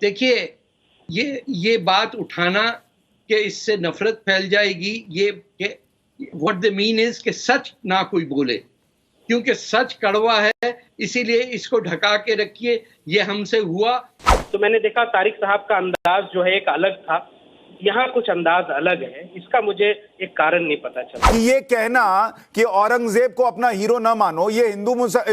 देखिए, ये बात उठाना कि इससे नफरत फैल जाएगी, ये व्हाट द मीन इज कि सच ना कोई बोले, क्योंकि सच कड़वा है, इसीलिए इसको ढका के रखिए। ये हमसे हुआ तो मैंने देखा तारिक साहब का अंदाज जो है एक अलग था, यहाँ कुछ अंदाज अलग है। इसका मुझे एक कारण नहीं पता चला। ये कहना कि औरंगजेब को अपना हीरो ना मानो, ये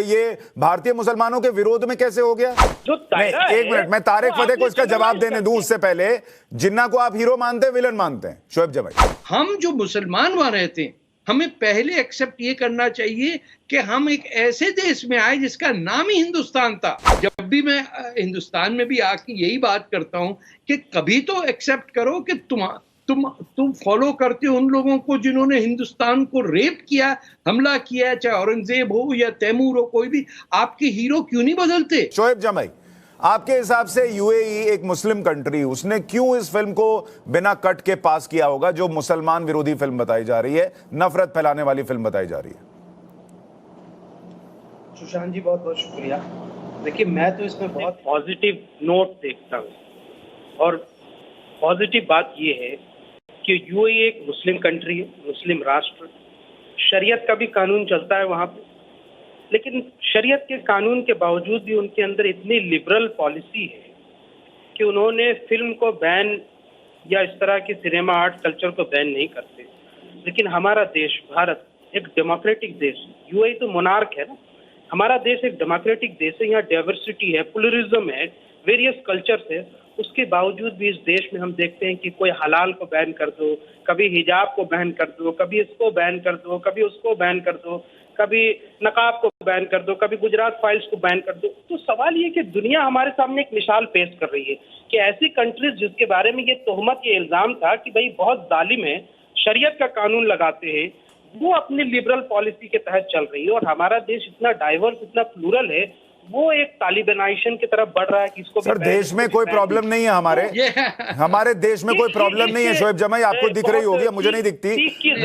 ये भारतीय मुसलमानों के विरोध में कैसे हो गया? जो एक मिनट, मैं तारिक फतेह को इसका जवाब देने दूं उससे पहले, जिन्ना को आप हीरो मानते हैं, विलन मानते हैं? शोएब जमाई, हम जो मुसलमान वहां रहते हैं, हमें पहले एक्सेप्ट ये करना चाहिए कि हम एक ऐसे देश में आए जिसका नाम ही हिंदुस्तान था। जब भी मैं हिंदुस्तान में भी आके यही बात करता हूं कि कभी तो एक्सेप्ट करो कि तुम फॉलो करते हो उन लोगों को जिन्होंने हिंदुस्तान को रेप किया, हमला किया, चाहे औरंगजेब हो या तैमूर हो, कोई भी। आपके हीरो क्यों नहीं बदलते? शोएब जमाई, आपके हिसाब से यूएई एक मुस्लिम कंट्री, उसने क्यों इस फिल्म को बिना कट के पास किया होगा, जो मुसलमान विरोधी फिल्म बताई जा रही है, नफरत फैलाने वाली फिल्म बताई जा रही है? सुशांत जी, बहुत बहुत शुक्रिया। देखिए, मैं तो इसमें बहुत पॉजिटिव नोट देखता हूँ, और पॉजिटिव बात यह है कि यूएई एक मुस्लिम कंट्री है, मुस्लिम राष्ट्र, शरीयत का भी कानून चलता है वहाँ पे। लेकिन शरीयत के कानून के बावजूद भी उनके अंदर इतनी लिबरल पॉलिसी है कि उन्होंने फिल्म को बैन या इस तरह के सिनेमा आर्ट कल्चर को बैन नहीं करते। लेकिन हमारा देश भारत एक डेमोक्रेटिक देश, यूएई तो मोनार्क है ना, हमारा देश एक डेमोक्रेटिक देश है, यहाँ डाइवर्सिटी है, प्लुरलिज्म है, वेरियस कल्चर्स है। उसके बावजूद भी इस देश में हम देखते हैं कि कोई हलाल को बैन कर दो, कभी हिजाब को बैन कर दो, कभी इसको बैन कर दो, कभी उसको बैन कर दो, कभी नकाब को बैन कर दो, कभी गुजरात फाइल्स को बैन कर दो। तो सवाल ये कि दुनिया हमारे सामने एक मिसाल पेश कर रही है कि ऐसी कंट्रीज जिसके बारे में ये तोहमत, ये इल्जाम था कि भाई बहुत जालिम है, शरीयत का कानून लगाते हैं, वो अपनी लिबरल पॉलिसी के तहत चल रही है। और हमारा देश इतना डाइवर्स, इतना प्लूरल है, वो एक तालिबानाइजेशन की तरफ बढ़ रहा है कि इसको सर, देश में कोई प्रॉब्लम नहीं है, हमारे देश में कोई प्रॉब्लम नहीं है। शोएब जमाई, आपको दिख रही होगी, मुझे नहीं दिखती।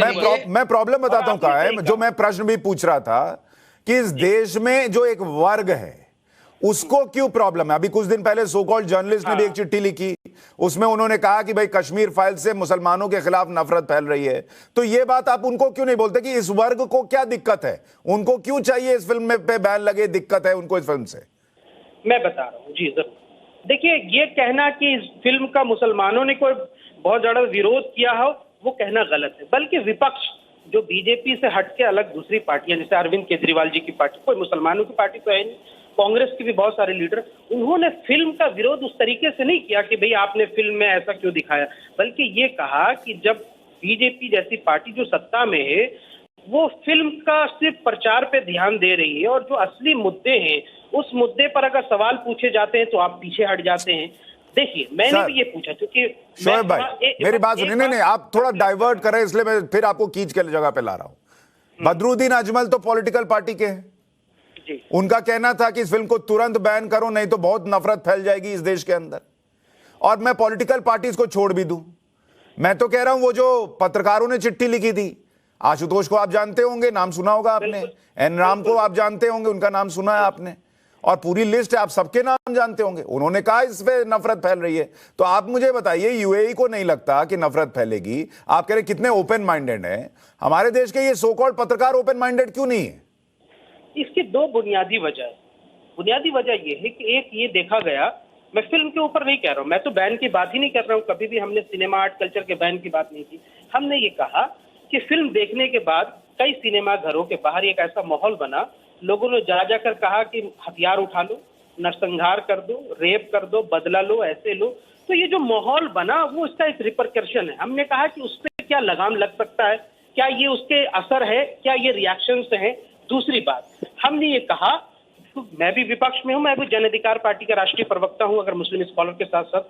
मैं प्रॉब्लम बताता हूं कहाँ है, जो मैं प्रश्न भी पूछ रहा था कि इस देश में जो एक वर्ग है उसको क्यों प्रॉब्लम है। अभी कुछ दिन पहले सो कॉल्ड जर्नलिस्ट ने भी एक चिट्ठी लिखी, उसमें उन्होंने कहा कि भाई कश्मीर फाइल से मुसलमानों के खिलाफ नफरत फैल रही है। तो ये बात आप उनको क्यों नहीं बोलते कि इस वर्ग को क्या दिक्कत है, उनको क्यों चाहिए इस फिल्म में पे बैन लगे, दिक्कत है उनको इस फिल्म से? मैं बता रहा हूँ जी, जरूर। देखिए, ये कहना कि इस फिल्म का मुसलमानों ने कोई बहुत ज्यादा विरोध किया हो, वो कहना गलत है। बल्कि विपक्ष जो बीजेपी से हटके अलग दूसरी पार्टियां, जैसे अरविंद केजरीवाल जी की पार्टी, कोई मुसलमानों की पार्टी तो है नहीं, कांग्रेस के भी बहुत सारे लीडर, उन्होंने फिल्म का विरोध उस तरीके से नहीं किया कि भाई आपने फिल्म में ऐसा क्यों दिखाया। बल्कि ये कहा कि जब बीजेपी जैसी पार्टी जो सत्ता में है वो फिल्म का सिर्फ प्रचार पे ध्यान दे रही है, और जो असली मुद्दे हैं उस मुद्दे पर अगर सवाल पूछे जाते हैं तो आप पीछे हट जाते हैं। देखिए, मैंने भी ये पूछा, क्योंकि शोएब भाई मेरी बात सुनिए, नहीं, आप थोड़ा डाइवर्ट करें, इसलिए मैं फिर आपको खींच के जगह पे ला रहा हूं। बदरुद्दीन अजमल तो पॉलिटिकल पार्टी के हैं, उनका कहना था कि इस फिल्म को तुरंत बैन करो, नहीं तो बहुत नफरत फैल जाएगी इस देश के अंदर। और मैं पॉलिटिकल पार्टीज को छोड़ भी दूं, मैं तो कह रहा हूं वो जो पत्रकारों ने चिट्ठी लिखी थी, आशुतोष को आप जानते होंगे, नाम सुना होगा आपने, एन राम को आप जानते होंगे, उनका नाम सुना है आपने, और पूरी लिस्ट है, आप सबके नाम जानते होंगे। उन्होंने कहा इस पे नफरत फैल रही है। तो आप मुझे बताइए, यूएई को नहीं लगता कि नफरत फैलेगी? आप कह रहे कितने ओपन माइंडेड है हमारे देश के ये सो कॉल्ड पत्रकार, ओपन माइंडेड क्यों नहीं है? इसकी दो बुनियादी वजह है। बुनियादी वजह यह है कि एक ये देखा गया, मैं फिल्म के ऊपर नहीं कह रहा हूं, मैं तो बैन की बात ही नहीं कर रहा हूं, कभी भी हमने सिनेमा आर्ट कल्चर के बैन की बात नहीं की। हमने ये कहा कि फिल्म देखने के बाद कई सिनेमा घरों के बाहर एक ऐसा माहौल बना, लोगों ने जा जाकर कहा कि हथियार उठा लो, नरसंहार कर दो, रेप कर दो, बदला लो, ऐसे लो। तो ये जो माहौल बना वो इसका एक रिपरकर्शन है। हमने कहा कि उस पर क्या लगाम लग सकता है, क्या ये उसके असर है, क्या ये रिएक्शन है। दूसरी बात, हमने ये कहा, तो मैं भी विपक्ष में हूं, मैं भी जन अधिकार पार्टी का राष्ट्रीय प्रवक्ता हूं, अगर मुस्लिम स्कॉलर के साथ साथ,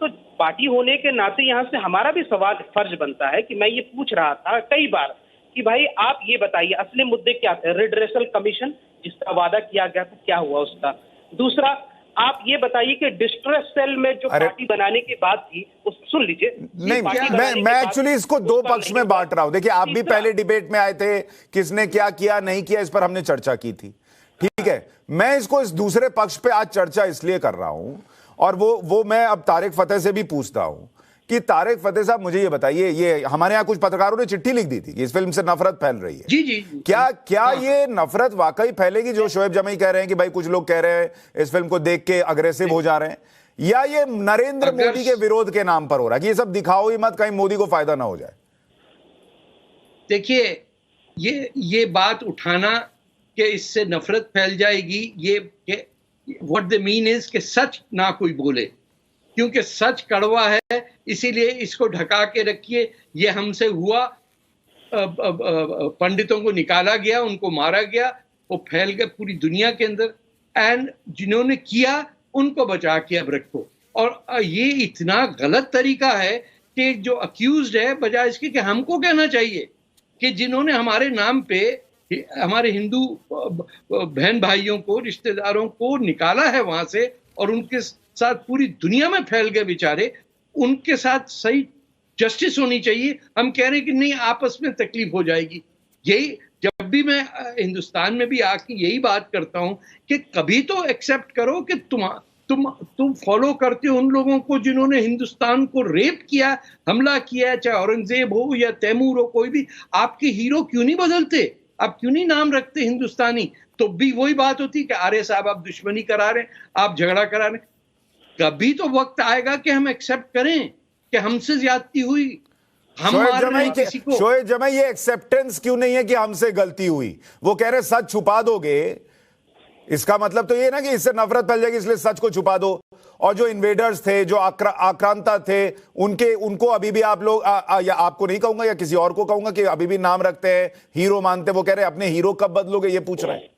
तो पार्टी होने के नाते यहाँ से हमारा भी सवाल फर्ज बनता है कि मैं ये पूछ रहा था कई बार कि भाई आप ये बताइए असली मुद्दे क्या थे। रिड्रेसल कमीशन जिसका वादा किया गया था, क्या हुआ उसका? दूसरा, आप ये बताइए कि डिस्ट्रेस सेल में जो पार्टी बनाने की बात थी, उस सुन लीजिए। नहीं, मैं एक्चुअली इसको दो पक्ष में बांट रहा हूं। देखिए, आप भी पहले डिबेट में आए थे, किसने क्या किया नहीं किया इस पर हमने चर्चा की थी, ठीक है। मैं इसको इस दूसरे पक्ष पे आज चर्चा इसलिए कर रहा हूं, और वो मैं अब तारिक फतेह से भी पूछता हूं कि तारिक फतेह साहब मुझे ये बताइए, ये हमारे यहाँ कुछ पत्रकारों ने चिट्ठी लिख दी थी कि इस फिल्म से नफरत फैल रही है। जी जी। क्या ये नफरत वाकई फैलेगी जो शोएब जमई कह रहे हैं कि भाई कुछ लोग कह रहे हैं इस फिल्म को देख के अग्रेसिव हो जा रहे हैं, या ये नरेंद्र मोदी के विरोध के नाम पर हो रहा है कि ये सब दिखाओ ही मत, कहीं मोदी को फायदा ना हो जाए? देखिए, ये बात उठाना कि इससे नफरत फैल जाएगी, ये व्हाट द मीन इज कि सच ना कोई बोले, क्योंकि सच कड़वा है, इसीलिए इसको ढका के रखिए। ये हमसे हुआ, पंडितों को निकाला गया, उनको मारा गया, वो फैल गए पूरी दुनिया के अंदर, एंड जिन्होंने किया उनको बचा के अब रखो। और ये इतना गलत तरीका है कि जो अक्यूज्ड है, बजाय इसके कि हमको कहना चाहिए कि जिन्होंने हमारे नाम पे हमारे हिंदू बहन भाइयों को, रिश्तेदारों को निकाला है वहां से और उनके साथ पूरी दुनिया में फैल गए बेचारे, उनके साथ सही जस्टिस होनी चाहिए। हम कह रहे हैं कि नहीं, आपस में तकलीफ हो जाएगी। यही जब भी मैं हिंदुस्तान में भी आके यही बात करता हूं कि कभी तो एक्सेप्ट करो कि तुम फॉलो करते हो उन लोगों को जिन्होंने हिंदुस्तान को रेप किया, हमला किया, चाहे औरंगजेब हो या तैमूर हो, कोई भी। आपके हीरो क्यों नहीं बदलते? आप क्यों नहीं नाम रखते हिंदुस्तानी? तो भी वही बात होती कि अरे साहब आप दुश्मनी करा रहे हैं, आप झगड़ा करा रहे हैं। कभी तो वक्त आएगा कि हम एक्सेप्ट करें कि हमसे ज्यादती हुई, हम मार रहे हैं किसी को। शोएब जमई, ये एक्सेप्टेंस क्यों नहीं है कि हमसे गलती हुई? वो कह रहे सच छुपा दोगे, इसका मतलब तो ये ना कि इससे नफरत फैल जाएगी, इसलिए सच को छुपा दो। और जो इन्वेडर्स थे, जो आक्रांता थे, उनको अभी भी आप लोग या आपको नहीं कहूंगा या किसी और को कहूंगा कि अभी भी नाम रखते हैं, हीरो मानते हैं। वो कह रहे अपने हीरो कब बदलोगे, ये पूछ रहे हैं।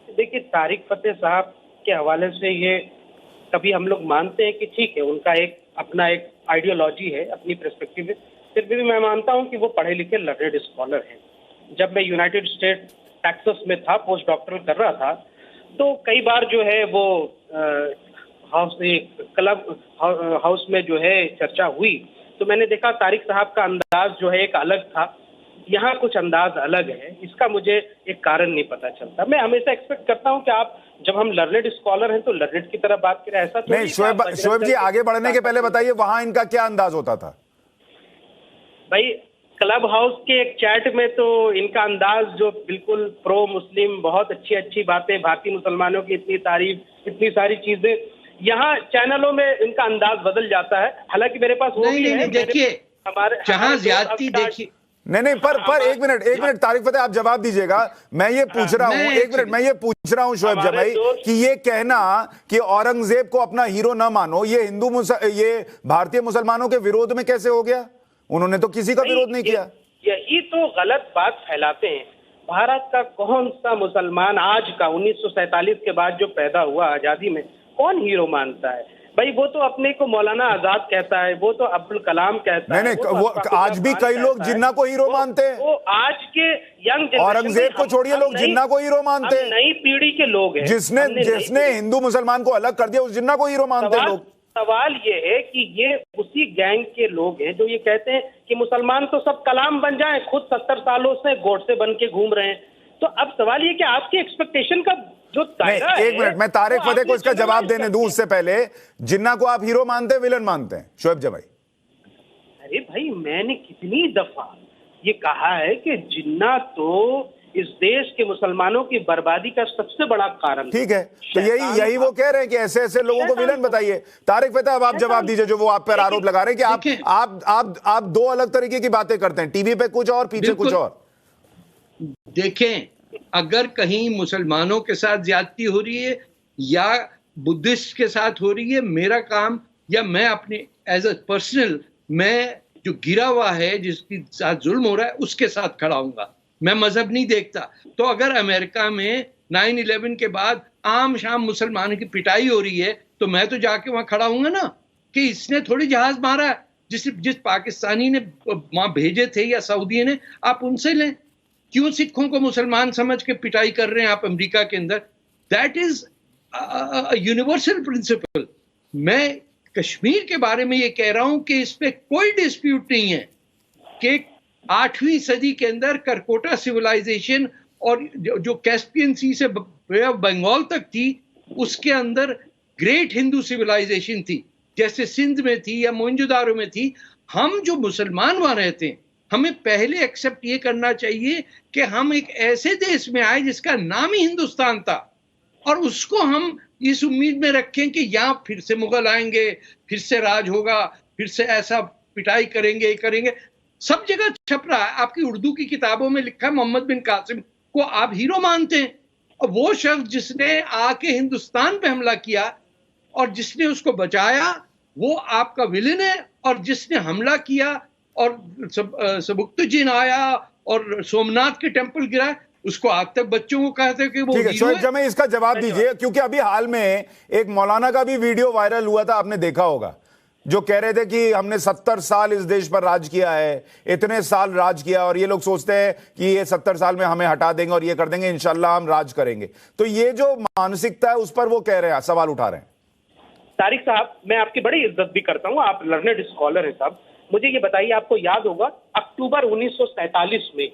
देखिए, तारिक फतेह साहब के हवाले से ये कभी हम लोग मानते हैं कि ठीक है, उनका अपना एक आइडियोलॉजी है, अपनी पर्सपेक्टिव है, फिर भी मैं मानता हूं कि वो पढ़े लिखे लर्नेड स्कॉलर हैं। जब मैं यूनाइटेड स्टेट टेक्सास में था, पोस्ट डॉक्टरल कर रहा था, तो कई बार जो है वो क्लब हाउस में जो है चर्चा हुई, तो मैंने देखा तारिक साहब का अंदाज जो है एक अलग था, यहाँ कुछ अंदाज अलग है। इसका मुझे एक कारण नहीं पता चलता। मैं हमेशा एक्सपेक्ट करता हूँ कि आप, जब हम लर्नेड स्कॉलर हैं तो लर्नेड की तरह बात करें, ऐसा तो नहीं। शोएब जी, आगे बढ़ने के पहले बताइए वहां इनका क्या अंदाज होता था? भाई, क्लब हाउस के एक चैट में तो इनका अंदाज जो बिल्कुल प्रो मुस्लिम, बहुत अच्छी अच्छी बातें, भारतीय मुसलमानों की इतनी तारीफ, इतनी सारी चीजें, यहाँ चैनलों में इनका अंदाज बदल जाता है। हालांकि मेरे पास वो भी है। देखिए, जहां ज्यादती देखिए, नहीं पर एक मिनट तारिक फतेह, आप जवाब दीजिएगा। मैं ये पूछ रहा हूं, एक मिनट, मैं ये पूछ रहा हूं शोएब जमई कि ये कहना कि औरंगजेब को अपना हीरो ना मानो, ये ये भारतीय मुसलमानों के विरोध में कैसे हो गया? उन्होंने तो किसी का विरोध नहीं किया। यही तो गलत बात फैलाते हैं। भारत का कौन सा मुसलमान आज का 1947 के बाद जो पैदा हुआ आजादी में, कौन हीरो मानता है? भाई, वो तो अपने को मौलाना आजाद कहता है, वो तो अब्दुल कलाम कहता है। नहीं, वो आज भी कई लोग जिन्ना को हीरो मानते हैं। वो आज के यंग, औरंगजेब को छोड़िए, लोग जिन्ना को हीरो मानते हैं। नई पीढ़ी के लोग हैं, जिसने हिंदू मुसलमान को अलग कर दिया, उस जिन्ना को हीरो मानते हैं लोग। सवाल ये है कि ये उसी गैंग के लोग हैं जो ये कहते हैं कि मुसलमान तो सब कलाम बन जाएं, खुद 70 सालों से गोडसे बन के घूम रहे हैं। तो अब सवाल ये कि आपकी एक्सपेक्टेशन का जो दायरा है। एक मिनट, मैं तारिक फतेह को इसका जवाब देने दूं उससे पहले, जिन्ना को आप हीरो मानते हैं, विलन मानते हैं शोएब जमई? अरे भाई, मैंने कितनी दफा ये कहा है कि जिन्ना तो इस देश के मुसलमानों की बर्बादी का सबसे बड़ा कारण। ठीक है, तो यही वो कह रहे हैं कि ऐसे ऐसे लोगों को विलन बताइए। तारिक फतेह, अब आप जवाब दीजिए जो वो आप पर आरोप लगा रहे हैं कि आप दो अलग तरीके की बातें करते हैं, टीवी पे कुछ और, पीछे कुछ और। देखें, अगर कहीं मुसलमानों के साथ ज्यादती हो रही है या बुद्धिस्ट के साथ हो रही है, मेरा काम, या मैं अपने एज अ पर्सनल, मैं जो गिरा हुआ है, जिसके साथ जुल्म हो रहा है, उसके साथ खड़ा हूंगा। मैं मजहब नहीं देखता। तो अगर अमेरिका में 9/11 के बाद आम शाम मुसलमानों की पिटाई हो रही है, तो मैं तो जाके वहां खड़ा हूंगा ना कि इसने थोड़ी जहाज मारा, जिस पाकिस्तानी ने वहां भेजे थे या सऊदी ने, आप उनसे लें। क्यों सिखों को मुसलमान समझ के पिटाई कर रहे हैं आप अमेरिका के अंदर? That is universal principle. मैं कश्मीर के बारे में ये कह रहा हूं कि इस पे कोई डिस्प्यूट नहीं है कि 8वीं सदी के अंदर करकोटा सिविलाइजेशन और जो कैस्पियन सी से बे ऑफ बंगाल तक थी, उसके अंदर ग्रेट हिंदू सिविलाइजेशन थी, जैसे सिंध में थी या मोहनजोदारो में थी। हम जो मुसलमान वहां रहते हैं, हमें पहले एक्सेप्ट ये करना चाहिए कि हम एक ऐसे देश में आए जिसका नाम ही हिंदुस्तान था, और उसको हम इस उम्मीद में रखें कि यहाँ फिर से मुगल आएंगे, फिर से राज होगा, फिर से ऐसा पिटाई करेंगे करेंगे। सब जगह छप रहा है, आपकी उर्दू की किताबों में लिखा है मोहम्मद बिन कासिम को आप हीरो मानते हैं, और वो शख्स जिसने आके हिंदुस्तान पे हमला किया और जिसने उसको बचाया वो आपका विलेन है, और जिसने हमला किया और सबुक्तुद्दीन आया और सोमनाथ के टेंपल गिरा, उसको आज तक बच्चों को कहते हैं कि वो ठीक है। शोएब जमे इसका जवाब दीजिए, क्योंकि अभी हाल में एक मौलाना का भी वीडियो वायरल हुआ था, आपने देखा होगा, जो कह रहे थे कि हमने 70 साल इस देश पर राज किया है, इतने साल राज किया, और ये लोग सोचते हैं कि ये 70 साल में हमें हटा देंगे और ये कर देंगे, इंशाल्लाह हम राज करेंगे। तो ये जो मानसिकता है उस पर वो कह रहे हैं, सवाल उठा रहे हैं। तारिक साहब, मैं आपकी बड़ी इज्जत भी करता हूँ, आप लर्नेड स्कॉलर हैं साहब। मुझे ये बताइए, आपको याद होगा अक्टूबर 1947 में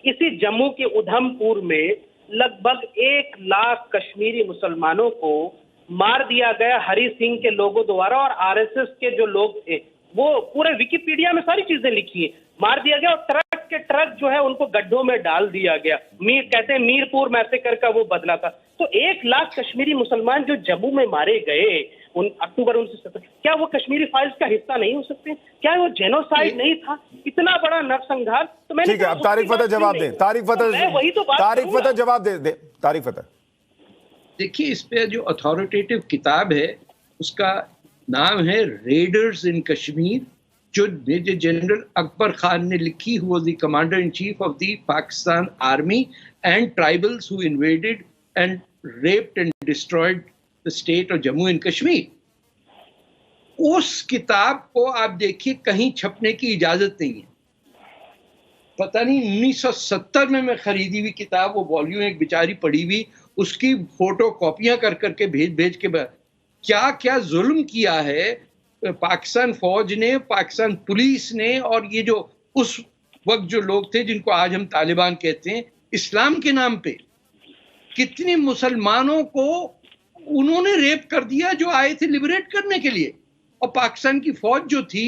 इसी जम्मू के उधमपुर में लगभग 1 लाख कश्मीरी मुसलमानों को मार दिया गया हरि सिंह के लोगों द्वारा, और आरएसएस के जो लोग थे, वो पूरे विकिपीडिया में सारी चीजें लिखी है, मार दिया गया, और ट्रक के ट्रक जो है उनको गड्ढों में डाल दिया गया। कहते हैं मीरपुर मैसेकर का वो बदला था। तो 1 लाख कश्मीरी मुसलमान जो जम्मू में मारे गए अक्टूबर 1970, क्या वो कश्मीरी फाइल्स का हिस्सा नहीं हो सकते? क्या वो जेनोसाइड नहीं था? इतना बड़ा नरसंहार। तो मैंने ठीक है, अब तारिक फतेह जवाब दे, तारिक फतेह जवाब दे, तारिक फतेह। देखिए, इस पे जो अथॉरिटेटिव किताब है उसका नाम है रेडर्स इन कश्मीर, जो मेजर जनरल अकबर खान ने लिखी, who was the commander in chief of the Pakistan army and tribals who invaded and raped and destroyed the state of Jammu and Kashmir. उस किताब को आप देखिए, कहीं छपने की इजाजत नहीं है। पता नहीं 1970 में मैं खरीदी हुई किताब, वो वॉल्यूम एक बेचारी पड़ी हुई, उसकी फोटो कॉपियां कर करके भेज के क्या क्या जुल्म किया है पाकिस्तान फौज ने, पाकिस्तान पुलिस ने, और ये जो उस वक्त जो लोग थे जिनको आज हम तालिबान कहते हैं, इस्लाम के नाम पे कितने मुसलमानों को उन्होंने रेप कर दिया जो आए थे लिबरेट करने के लिए। और पाकिस्तान की फौज जो थी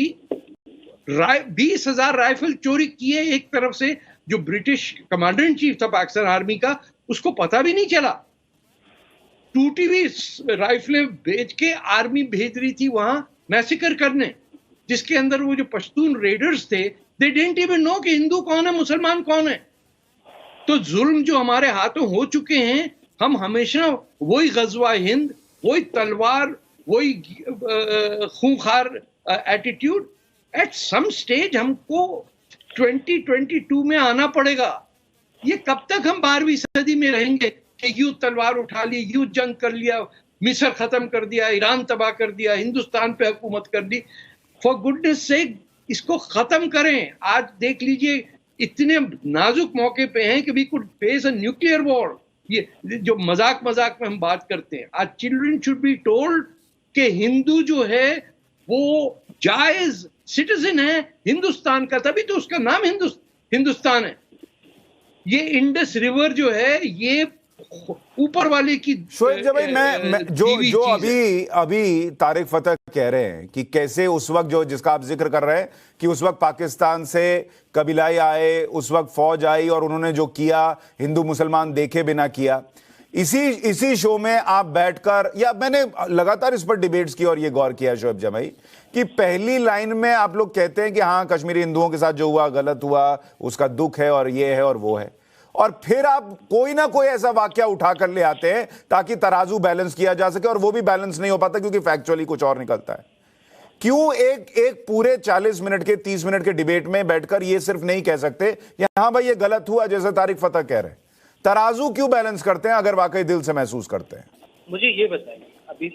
20,000 राइफल चोरी किए एक तरफ से, जो ब्रिटिश कमांडर इन चीफ था पाकिस्तान आर्मी का, उसको पता भी नहीं चला। टूटी हुई राइफलें बेच के आर्मी भेज रही थी वहां मैसेकर करने, जिसके अंदर वो जो पश्तून रेडर्स थे, दे डिडंट इवन नो कि हिंदू कौन है, मुसलमान कौन है। तो जुल्म जो हमारे हाथों हो चुके हैं, हम हमेशा वही गजवा हिंद, वही तलवार, वही खूंखार एटीट्यूड। एट सम स्टेज हमको 2022 में आना पड़ेगा। ये कब तक हम 12वीं सदी में रहेंगे कि यूं तलवार उठा ली, यूं जंग कर लिया, मिस्र खत्म कर दिया, ईरान तबाह कर दिया, हिंदुस्तान पे हुकूमत कर दी। फॉर गुडनेस सेक इसको खत्म करें। आज देख लीजिए, इतने नाजुक मौके पे हैं कि we could face a nuclear war. ये जो मजाक में हम बात करते हैं, आज चिल्ड्रन शुड बी टोल्ड कि हिंदू जो है वो जायज सिटीजन है हिंदुस्तान का, तभी तो उसका नाम हिंदुस्तान है। ये इंडस रिवर जो है ये ऊपर वाले की। शोएब भाई, मैं जो अभी तारिक फतेह कह रहे हैं कि कैसे उस वक्त जो जिसका आप जिक्र कर रहे हैं कि उस वक्त पाकिस्तान से कबीलाई आए, उस वक्त फौज आई और उन्होंने जो किया हिंदू मुसलमान देखे बिना किया। इसी शो में आप बैठकर, या मैंने लगातार इस पर डिबेट्स की और ये गौर किया शोएब जमाई, कि पहली लाइन में आप लोग कहते हैं कि हाँ कश्मीरी हिंदुओं के साथ जो हुआ गलत हुआ, उसका दुख है और ये है और वो है, और फिर आप कोई ना कोई ऐसा वाकया उठा कर ले आते हैं ताकि तराजू बैलेंस किया जा सके, और वो भी बैलेंस नहीं हो पाता क्योंकि फैक्चुअली कुछ और निकलता है। क्यों एक पूरे 40 मिनट के 30 मिनट के डिबेट में बैठकर ये सिर्फ नहीं कह सकते हाँ भाई ये गलत हुआ, जैसे तारिक फतेह कह रहे हैं? तराजू क्यों बैलेंस करते हैं अगर वाकई दिल से महसूस करते हैं? मुझे ये बताइए, अभी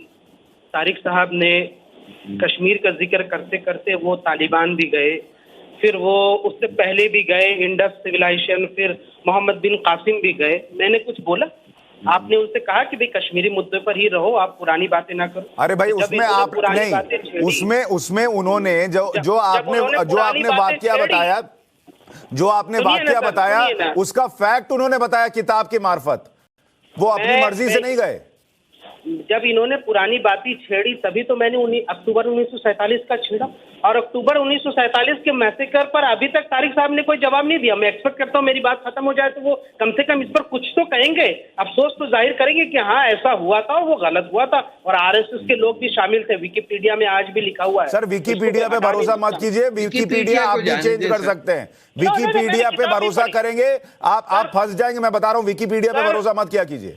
तारिक साहब ने कश्मीर का जिक्र करते करते वो तालिबान भी गए, फिर वो उससे पहले भी गए इंडस सिविलाइजेशन, फिर मोहम्मद बिन कासिम भी गए। मैंने कुछ बोला? आपने उनसे कहा कि भाई कश्मीरी मुद्दे पर ही रहो, आप पुरानी बातें ना करो। अरे भाई उसमें आप नहीं, उसमें उन्होंने जो आपने वाकया बताया, उसका फैक्ट उन्होंने बताया किताब की मार्फत, वो अपनी मर्जी से नहीं गए। जब इन्होंने पुरानी बातें छेड़ी तभी तो मैंने अक्टूबर 1947 का छेड़ा, और अक्टूबर 1947 के मैसेकर पर अभी तक तारिक साहब ने कोई जवाब नहीं दिया। मैं एक्सपेक्ट करता हूँ मेरी बात खत्म हो जाए तो वो कम से कम इस पर कुछ तो कहेंगे, अफसोस तो जाहिर करेंगे कि हाँ ऐसा हुआ था और वो गलत हुआ था, और आरएसएस के लोग भी शामिल थे। विकिपीडिया में आज भी लिखा हुआ है। सर विकिपीडिया पे भरोसा मत कीजिए, विकिपीडिया आप भी चेंज कर सकते हैं। विकिपीडिया पे भरोसा करेंगे आप फंस जाएंगे, मैं बता रहा हूं, विकिपीडिया पे भरोसा मत किया कीजिए।